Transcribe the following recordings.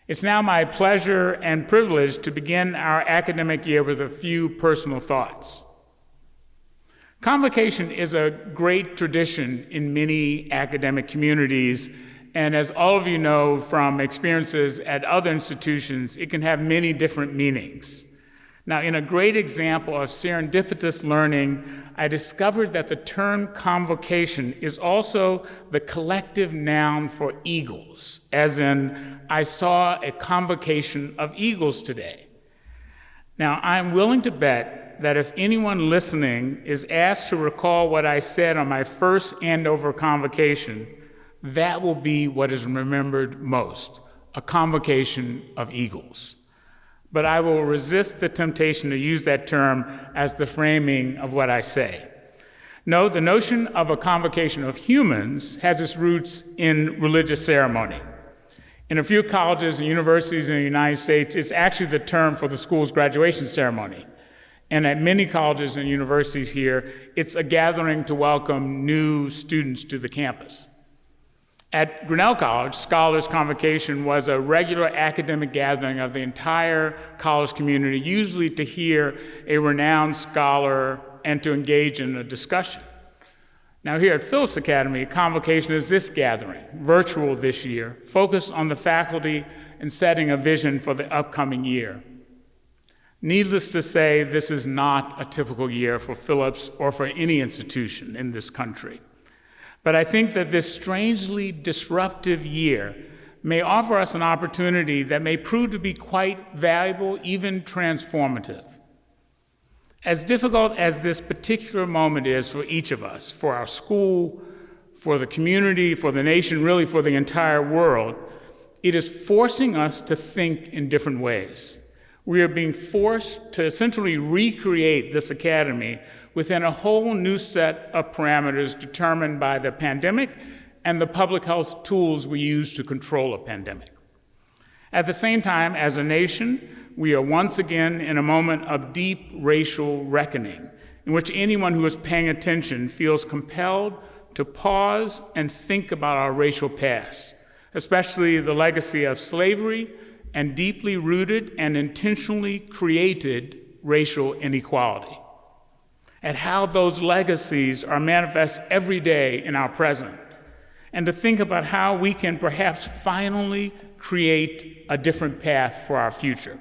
It's now my pleasure and privilege to begin our academic year with a few personal thoughts. Convocation is a great tradition in many academic communities, and as all of you know from experiences at other institutions, it can have many different meanings. Now, in a great example of serendipitous learning, I discovered that the term convocation is also the collective noun for eagles, as in, I saw a convocation of eagles today. Now, I'm willing to bet that if anyone listening is asked to recall what I said on my first Andover convocation, that will be what is remembered most, a convocation of eagles. But I will resist the temptation to use that term as the framing of what I say. No, the notion of a convocation of humans has its roots in religious ceremony. In a few colleges and universities in the United States, it's actually the term for the school's graduation ceremony. And at many colleges and universities here, it's a gathering to welcome new students to the campus. At Grinnell College, Scholars Convocation was a regular academic gathering of the entire college community, usually to hear a renowned scholar and to engage in a discussion. Now here at Phillips Academy, Convocation is this gathering, virtual this year, focused on the faculty and setting a vision for the upcoming year. Needless to say, this is not a typical year for Phillips or for any institution in this country. But I think that this strangely disruptive year may offer us an opportunity that may prove to be quite valuable, even transformative. As difficult as this particular moment is for each of us, for our school, for the community, for the nation, really for the entire world, it is forcing us to think in different ways. We are being forced to essentially recreate this academy within a whole new set of parameters determined by the pandemic and the public health tools we use to control a pandemic. At the same time, as a nation, we are once again in a moment of deep racial reckoning, in which anyone who is paying attention feels compelled to pause and think about our racial past, especially the legacy of slavery and deeply rooted and intentionally created racial inequality, and how those legacies are manifest every day in our present, and to think about how we can perhaps finally create a different path for our future.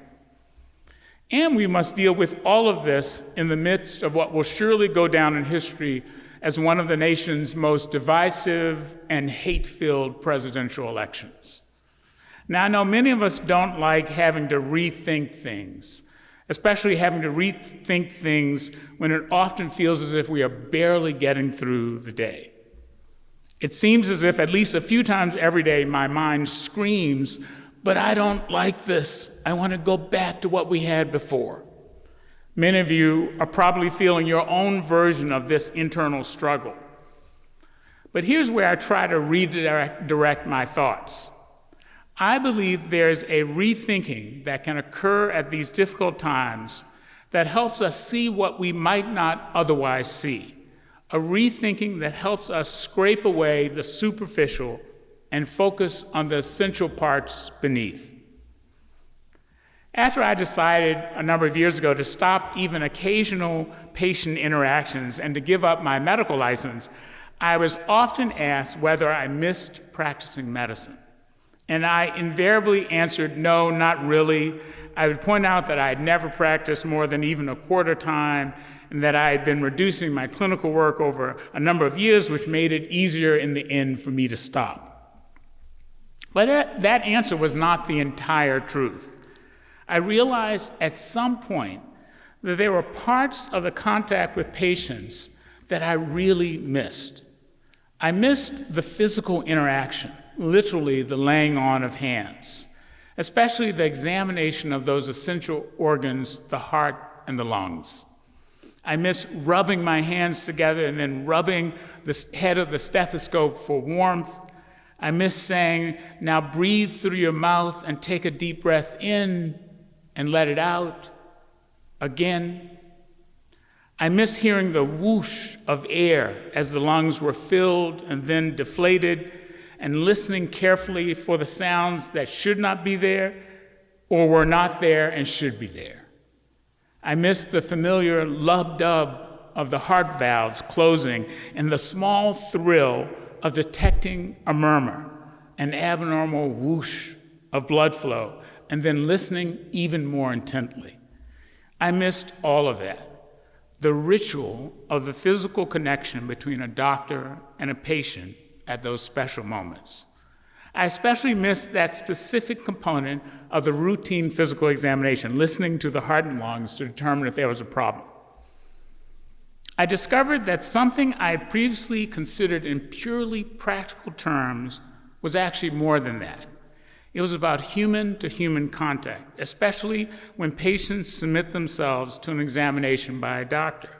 And we must deal with all of this in the midst of what will surely go down in history as one of the nation's most divisive and hate-filled presidential elections. Now, I know many of us don't like having to rethink things, especially having to rethink things when it often feels as if we are barely getting through the day. It seems as if at least a few times every day my mind screams, but I don't like this. I want to go back to what we had before. Many of you are probably feeling your own version of this internal struggle. But here's where I try to redirect my thoughts. I believe there's a rethinking that can occur at these difficult times that helps us see what we might not otherwise see, a rethinking that helps us scrape away the superficial and focus on the essential parts beneath. After I decided a number of years ago to stop even occasional patient interactions and to give up my medical license, I was often asked whether I missed practicing medicine. And I invariably answered, no, not really. I would point out that I had never practiced more than even a quarter time, and that I had been reducing my clinical work over a number of years, which made it easier in the end for me to stop. But that answer was not the entire truth. I realized at some point that there were parts of the contact with patients that I really missed. I missed the physical interaction, literally the laying on of hands, especially the examination of those essential organs, the heart and the lungs. I miss rubbing my hands together and then rubbing the head of the stethoscope for warmth. I miss saying, now breathe through your mouth and take a deep breath in and let it out again. I miss hearing the whoosh of air as the lungs were filled and then deflated. and listening carefully for the sounds that should not be there or were not there and should be there. I missed the familiar lub-dub of the heart valves closing and the small thrill of detecting a murmur, an abnormal whoosh of blood flow, and then listening even more intently. I missed all of that. The ritual of the physical connection between a doctor and a patient at those special moments. I especially missed that specific component of the routine physical examination, listening to the heart and lungs to determine if there was a problem. I discovered that something I had previously considered in purely practical terms was actually more than that. It was about human-to-human contact, especially when patients submit themselves to an examination by a doctor.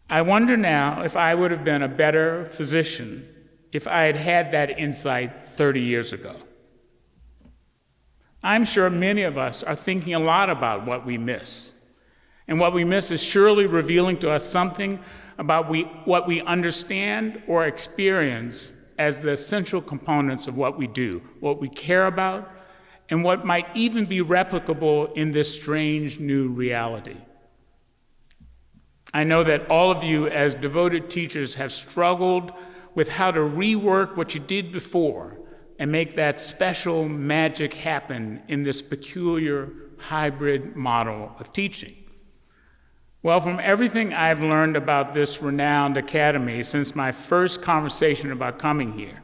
I wonder now if I would have been a better physician if I had had that insight 30 years ago. I'm sure many of us are thinking a lot about what we miss. And what we miss is surely revealing to us something about what we understand or experience as the essential components of what we do, what we care about, and what might even be replicable in this strange new reality. I know that all of you as devoted teachers have struggled with how to rework what you did before and make that special magic happen in this peculiar hybrid model of teaching. Well, from everything I've learned about this renowned academy since my first conversation about coming here,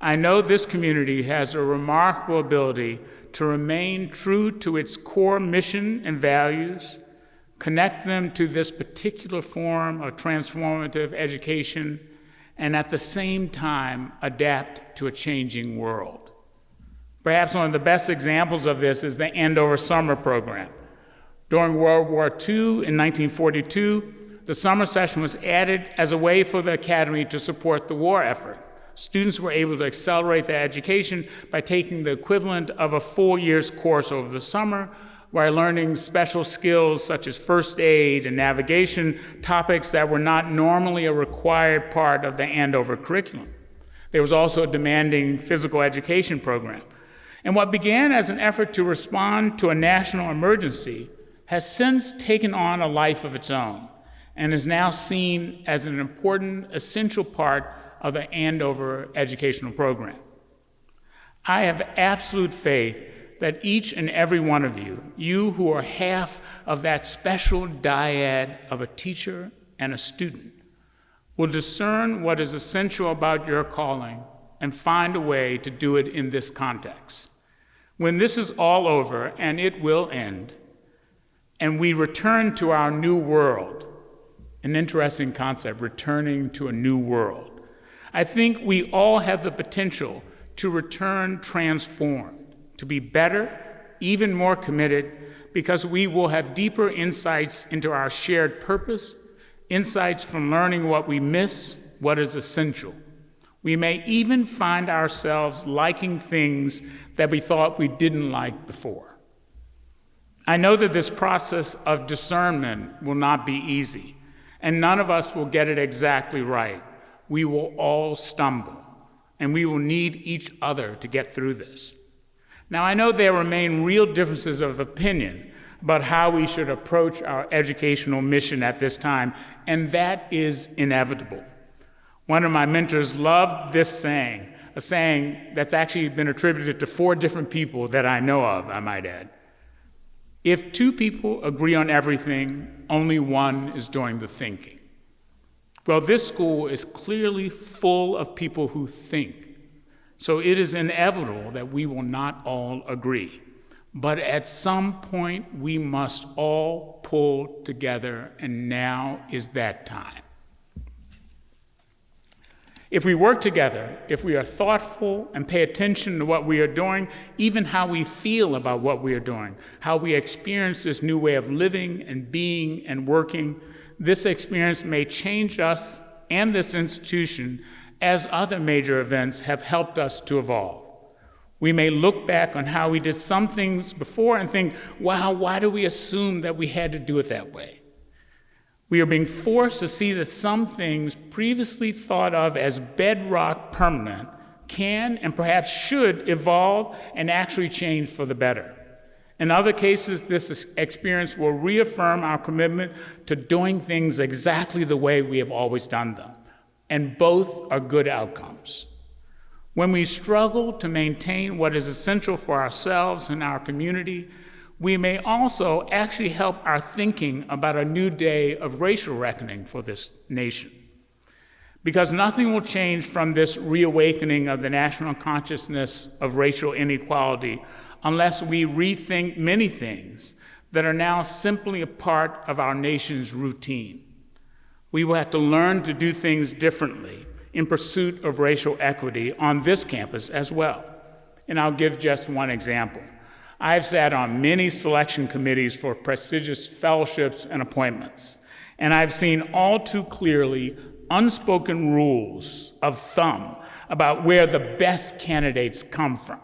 I know this community has a remarkable ability to remain true to its core mission and values, connect them to this particular form of transformative education, and at the same time adapt to a changing world. Perhaps one of the best examples of this is the Andover summer program. During World War II in 1942, the summer session was added as a way for the academy to support the war effort. Students were able to accelerate their education by taking the equivalent of a 4 years course over the summer, while learning special skills such as first aid and navigation, topics that were not normally a required part of the Andover curriculum. There was also a demanding physical education program. And what began as an effort to respond to a national emergency has since taken on a life of its own and is now seen as an important, essential part of the Andover educational program. I have absolute faith that each and every one of you who are half of that special dyad of a teacher and a student, will discern what is essential about your calling and find a way to do it in this context. When this is all over, and it will end, and we return to our new world, an interesting concept, returning to a new world, I think we all have the potential to return transformed, to be better, even more committed, because we will have deeper insights into our shared purpose, insights from learning what we miss, what is essential. We may even find ourselves liking things that we thought we didn't like before. I know that this process of discernment will not be easy, and none of us will get it exactly right. We will all stumble, and we will need each other to get through this. Now, I know there remain real differences of opinion about how we should approach our educational mission at this time, and that is inevitable. One of my mentors loved this saying, a saying that's actually been attributed to 4 different people that I know of, I might add. If 2 people agree on everything, only one is doing the thinking. Well, this school is clearly full of people who think, so it is inevitable that we will not all agree. But at some point, we must all pull together, and now is that time. If we work together, if we are thoughtful and pay attention to what we are doing, even how we feel about what we are doing, how we experience this new way of living and being and working, this experience may change us and this institution as other major events have helped us to evolve. We may look back on how we did some things before and think, wow, why do we assume that we had to do it that way? We are being forced to see that some things previously thought of as bedrock permanent can and perhaps should evolve and actually change for the better. In other cases, this experience will reaffirm our commitment to doing things exactly the way we have always done them, and both are good outcomes. When we struggle to maintain what is essential for ourselves and our community, we may also actually help our thinking about a new day of racial reckoning for this nation. Because nothing will change from this reawakening of the national consciousness of racial inequality unless we rethink many things that are now simply a part of our nation's routine. We will have to learn to do things differently in pursuit of racial equity on this campus as well. And I'll give just one example. I've sat on many selection committees for prestigious fellowships and appointments, and I've seen all too clearly unspoken rules of thumb about where the best candidates come from.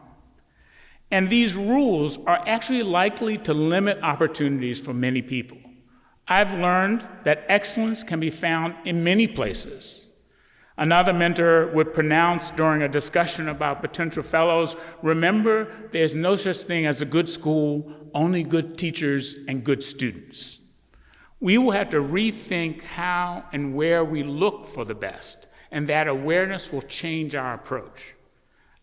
And these rules are actually likely to limit opportunities for many people. I've learned that excellence can be found in many places. Another mentor would pronounce during a discussion about potential fellows, remember, there's no such thing as a good school, only good teachers and good students. We will have to rethink how and where we look for the best, and that awareness will change our approach.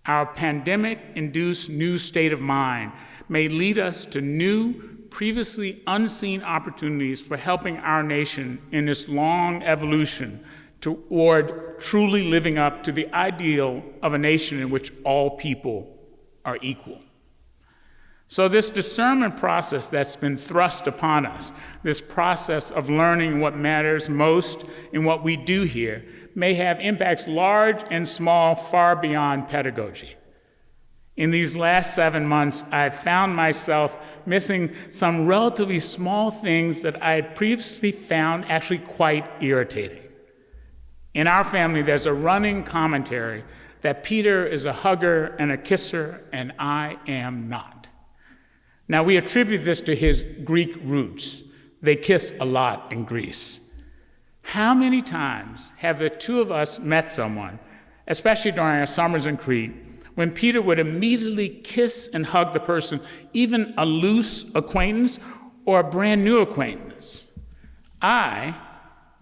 Our pandemic-induced new state of mind may lead us to new, previously unseen opportunities for helping our nation in its long evolution toward truly living up to the ideal of a nation in which all people are equal. So this discernment process that's been thrust upon us, this process of learning what matters most in what we do here, may have impacts large and small far beyond pedagogy. In these last 7 months, I've found myself missing some relatively small things that I had previously found actually quite irritating. In our family, there's a running commentary that Peter is a hugger and a kisser, and I am not. Now, we attribute this to his Greek roots. They kiss a lot in Greece. How many times have the two of us met someone, especially during our summers in Crete, when Peter would immediately kiss and hug the person, even a loose acquaintance or a brand new acquaintance? I,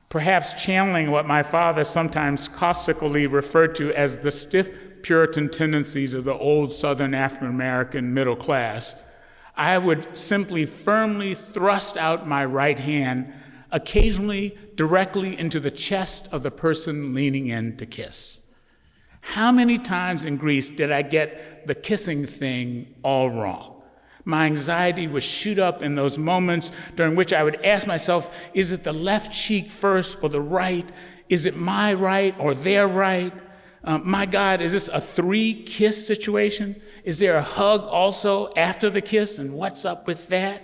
perhaps channeling what my father sometimes caustically referred to as the stiff Puritan tendencies of the old Southern African-American middle class, I would simply firmly thrust out my right hand, occasionally directly into the chest of the person leaning in to kiss. How many times in Greece did I get the kissing thing all wrong? My anxiety would shoot up in those moments during which I would ask myself, is it the left cheek first or the right? Is it my right or their right? My God, is this a 3-kiss situation? Is there a hug also after the kiss, and what's up with that?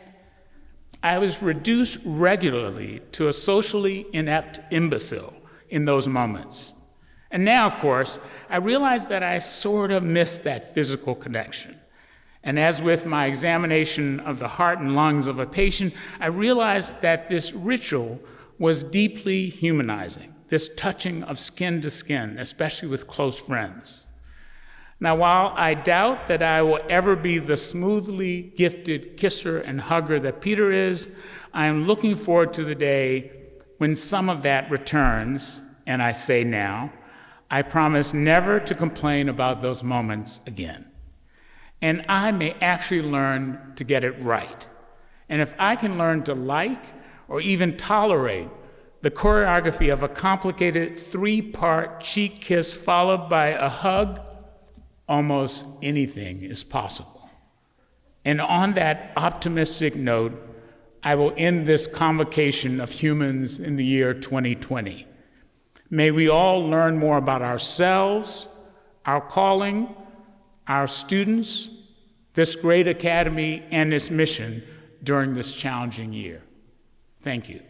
I was reduced regularly to a socially inept imbecile in those moments. And now, of course, I realize that I sort of missed that physical connection. And as with my examination of the heart and lungs of a patient, I realized that this ritual was deeply humanizing, this touching of skin to skin, especially with close friends. Now, while I doubt that I will ever be the smoothly gifted kisser and hugger that Peter is, I am looking forward to the day when some of that returns, and I say now, I promise never to complain about those moments again. And I may actually learn to get it right. And if I can learn to like or even tolerate the choreography of a complicated 3-part cheek kiss followed by a hug, almost anything is possible. And on that optimistic note, I will end this convocation of humans in the year 2020. May we all learn more about ourselves, our calling, our students, this great academy, and its mission during this challenging year. Thank you.